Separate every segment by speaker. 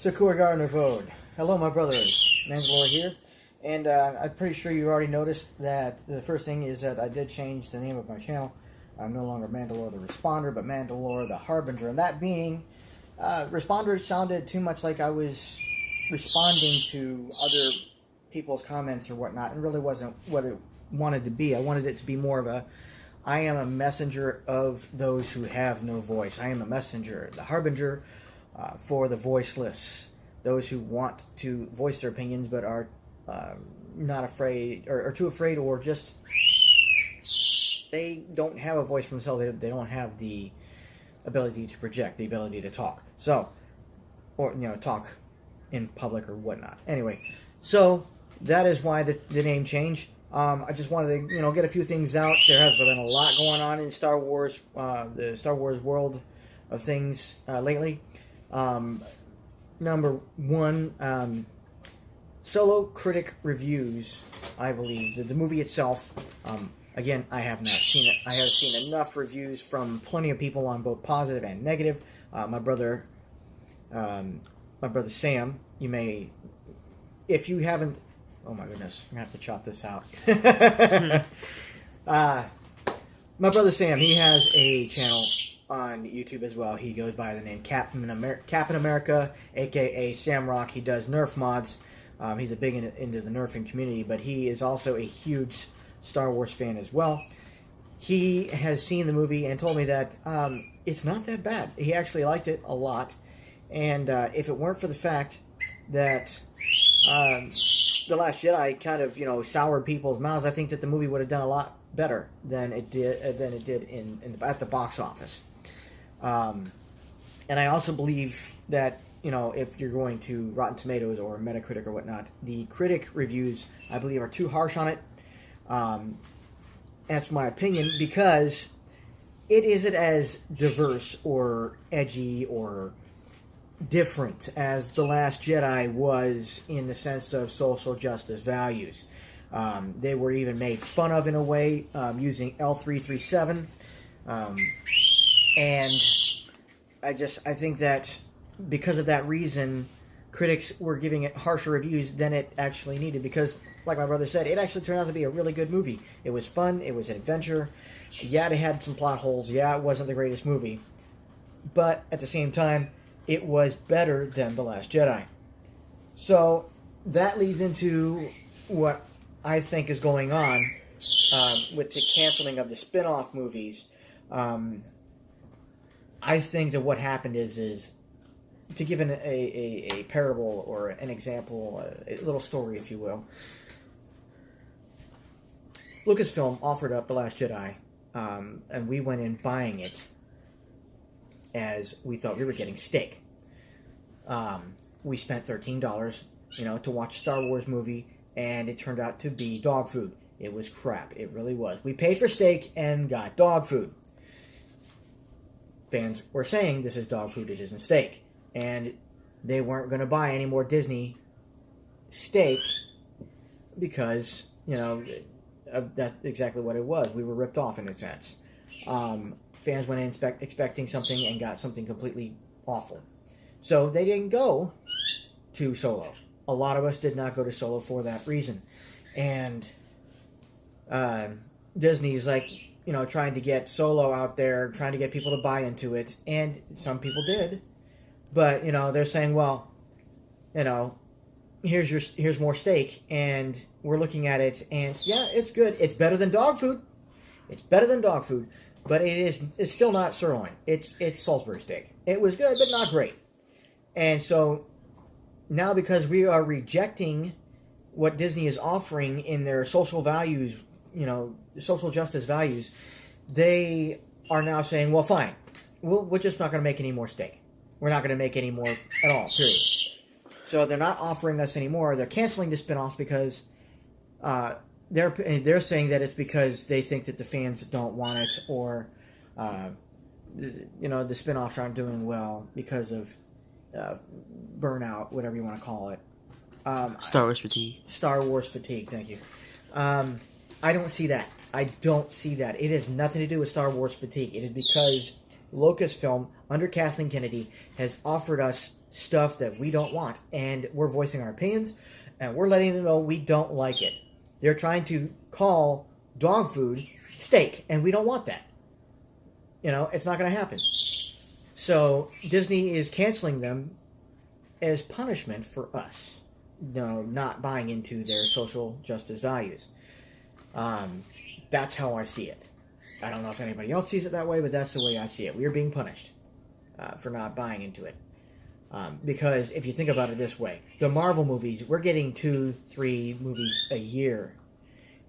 Speaker 1: Sakura Gardener Road. Hello, my brothers. Mandalore here. And I'm pretty sure you already noticed that the first thing is that I did change the name of my channel. I'm no longer Mandalore the Responder, but Mandalore the Harbinger. And that being, Responder sounded too much like I was responding to other people's comments or whatnot, and really wasn't what it wanted to be. I wanted it to be more of a, I am a messenger of those who have no voice. I am a messenger, the Harbinger, for the voiceless, those who want to voice their opinions but are not afraid, or too afraid, or just they don't have a voice for themselves. They don't have the ability to project, the ability to talk. So, or talk in public or whatnot. Anyway, so that is why the name change. I just wanted to get a few things out. There has been a lot going on in Star Wars, the Star Wars world of things lately. Number one, Solo critic reviews, I believe. The movie itself, again, I have not seen it. I have seen enough reviews from plenty of people on both positive and negative. My brother Sam, you may, if you haven't, oh my goodness, I'm going to have to chop this out. My brother Sam, he has a channel on YouTube as well. He goes by the name Captain America, aka Samrock. He does Nerf mods. He's a big into the Nerfing community, but he is also a huge Star Wars fan as well. He has seen the movie and told me that it's not that bad. He actually liked it a lot, and if it weren't for the fact that The Last Jedi kind of soured people's mouths, I think that the movie would have done a lot better than it did at the box office. And I also believe that if you're going to Rotten Tomatoes or Metacritic or whatnot, the critic reviews, I believe, are too harsh on it. That's my opinion, because it isn't as diverse or edgy or different as The Last Jedi was in the sense of social justice values. They were even made fun of in a way, using L337. And I think that because of that reason, critics were giving it harsher reviews than it actually needed, because, like my brother said, it actually turned out to be a really good movie. It was fun, it was an adventure. Yeah, it had some plot holes. Yeah, it wasn't the greatest movie. But at the same time, it was better than The Last Jedi. So that leads into what I think is going on with the canceling of the spin-off movies. I think that what happened is to give a parable or an example, a little story, if you will. Lucasfilm offered up The Last Jedi, and we went in buying it as we thought we were getting steak. We spent $13, to watch a Star Wars movie, and it turned out to be dog food. It was crap. It really was. We paid for steak and got dog food. Fans were saying this is dog food, it isn't steak. And they weren't going to buy any more Disney steak because, that's exactly what it was. We were ripped off in a sense. Fans went in expecting something and got something completely awful. So they didn't go to Solo. A lot of us did not go to Solo for that reason. And Disney's trying to get Solo out there, trying to get people to buy into it. And some people did. But, they're saying, well, here's more steak. And we're looking at it, and yeah, it's good. It's better than dog food. It's better than dog food. But it's still not sirloin. It's Salisbury steak. It was good, but not great. And so now, because we are rejecting what Disney is offering in their social values, social justice values, they are now saying, well, fine. We're just not going to make any more steak. We're not going to make any more at all, period. So they're not offering us anymore. They're canceling the spinoffs because they're saying that it's because they think that the fans don't want it, or the spinoffs aren't doing well because of burnout, whatever you want to call it.
Speaker 2: Star Wars fatigue.
Speaker 1: Star Wars fatigue. Thank you. I don't see that. I don't see that. It has nothing to do with Star Wars fatigue. It is because Lucasfilm, under Kathleen Kennedy, has offered us stuff that we don't want, and we're voicing our opinions, and we're letting them know we don't like it. They're trying to call dog food steak, and we don't want that. It's not going to happen. So Disney is canceling them as punishment for us, not buying into their social justice values. That's how I see it. I don't know if anybody else sees it that way, but that's the way I see it. We are being punished for not buying into it. Because if you think about it this way, the Marvel movies, we're getting 2-3 movies a year.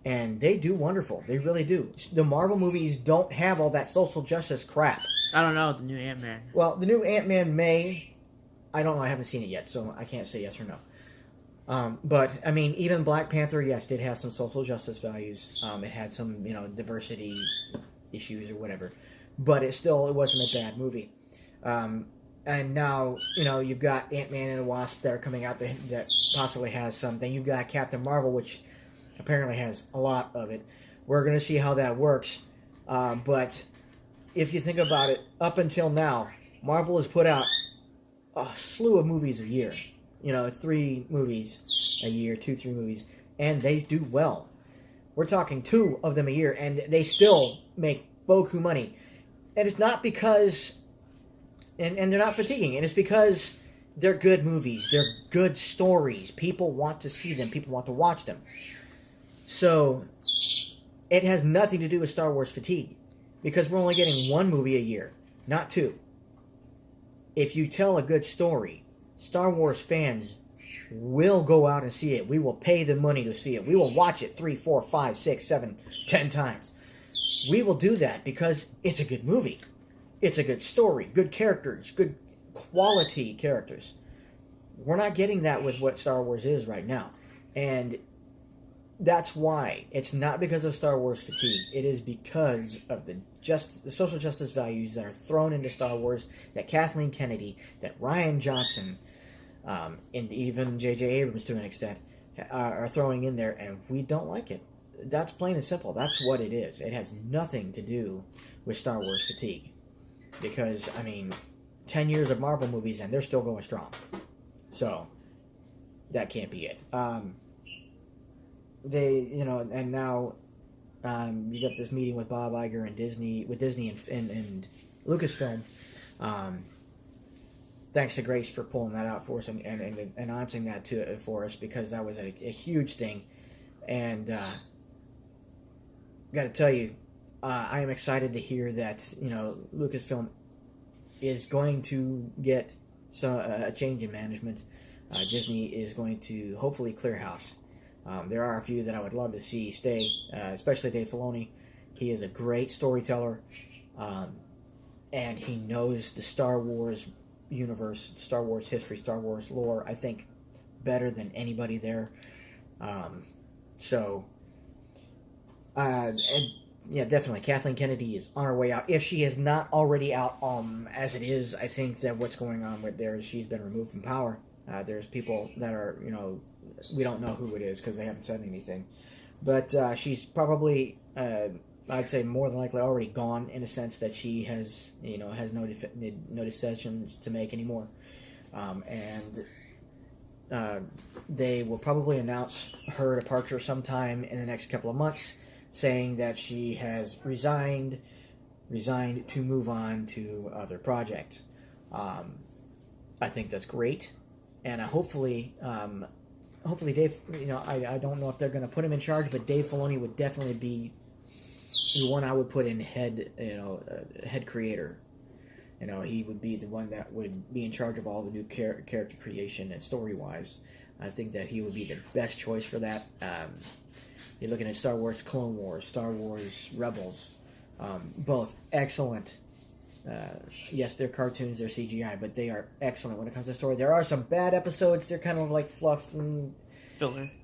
Speaker 1: And they do wonderful. They really do. The Marvel movies don't have all that social justice crap.
Speaker 2: I don't know, the new Ant-Man.
Speaker 1: Well, the new Ant-Man may... I don't know, I haven't seen it yet, so I can't say yes or no. But, I mean, even Black Panther, yes, did have some social justice values. It had some, diversity issues or whatever. But it wasn't a bad movie. And now, you've got Ant-Man and the Wasp that are coming out that possibly has something. You've got Captain Marvel, which apparently has a lot of it. We're going to see how that works. But if you think about it, up until now, Marvel has put out a slew of movies a year. 3 movies a year, 2-3 movies. And they do well. We're talking 2 of them a year, and they still make boku money. And it's not because... And they're not fatiguing. And it's because they're good movies. They're good stories. People want to see them. People want to watch them. So, it has nothing to do with Star Wars fatigue. Because we're only getting 1 movie a year, not 2. If you tell a good story, Star Wars fans will go out and see it. We will pay the money to see it. We will watch it 3, 4, 5, 6, 7, 10 times. We will do that because it's a good movie. It's a good story, good characters, good quality characters. We're not getting that with what Star Wars is right now. And that's why. It's not because of Star Wars fatigue. It is because of the social justice values that are thrown into Star Wars, that Kathleen Kennedy, that Rian Johnson, and even J.J. Abrams to an extent, are throwing in there, and we don't like it. That's plain and simple. That's what it is. It has nothing to do with Star Wars fatigue. Because, 10 years of Marvel movies, and they're still going strong. So, that can't be it. And now you got this meeting with Bob Iger and Disney and Lucasfilm. Thanks to Grace for pulling that out for us and announcing that for us, because that was a huge thing. And got to tell you, I am excited to hear that Lucasfilm is going to get a change in management. Disney is going to hopefully clear house. There are a few that I would love to see stay, especially Dave Filoni. He is a great storyteller, and he knows the Star Wars universe, Star Wars history, Star Wars lore, I think, better than anybody there. Yeah, definitely. Kathleen Kennedy is on her way out. If she is not already out, as it is, I think that what's going on with there is she's been removed from power. There's people that are, we don't know who it is because they haven't said anything. But she's probably, I'd say more than likely already gone, in a sense that she has, has no decisions to make anymore. And they will probably announce her departure sometime in the next couple of months, saying that she has resigned to move on to other projects. I think that's great, and hopefully Dave. I don't know if they're going to put him in charge, but Dave Filoni would definitely be the one I would put in head creator. He would be the one that would be in charge of all the new character creation and story wise. I think that he would be the best choice for that. You're looking at Star Wars Clone Wars, Star Wars Rebels, both excellent. Yes, they're cartoons, they're CGI, but they are excellent when it comes to story. There are some bad episodes, they're kind of like fluff and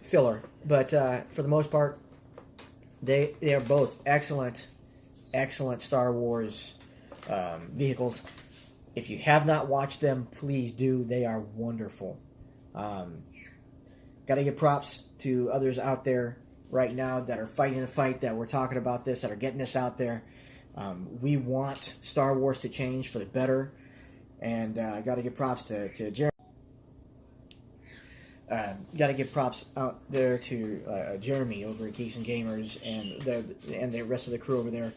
Speaker 1: filler. But for the most part, they are both excellent Star Wars vehicles. If you have not watched them, please do. They are wonderful. Got to give props to others out there right now that are fighting the fight, that we're talking about this, that are getting this out there. We want Star Wars to change for the better, and I got to give props to Jeremy. Got to give props out there to Jeremy over at Geeks and Gamers and the rest of the crew over there.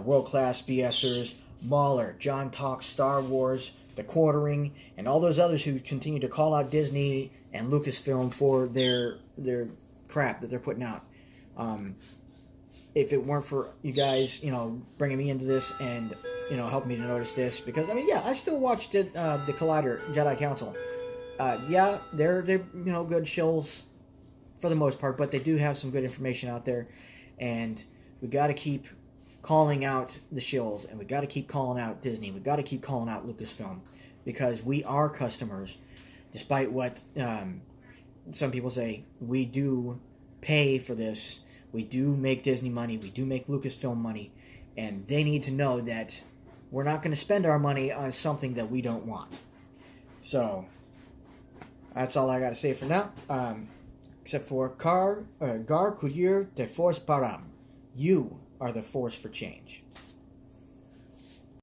Speaker 1: World class BSers, Mahler, John Talks Star Wars, The Quartering, and all those others who continue to call out Disney and Lucasfilm for their crap that they're putting out. If it weren't for you guys, bringing me into this and helping me to notice this, because I still watched it, the Collider Jedi Council. They're good shills for the most part, but they do have some good information out there, and we got to keep calling out the shills, and we got to keep calling out Disney. We got to keep calling out Lucasfilm, because we are customers, despite what some people say. We do pay for this. We do make Disney money. We do make Lucasfilm money, and they need to know that we're not going to spend our money on something that we don't want. So that's all I got to say for now. Except for Gar Courier de Force Param. You are the force for change.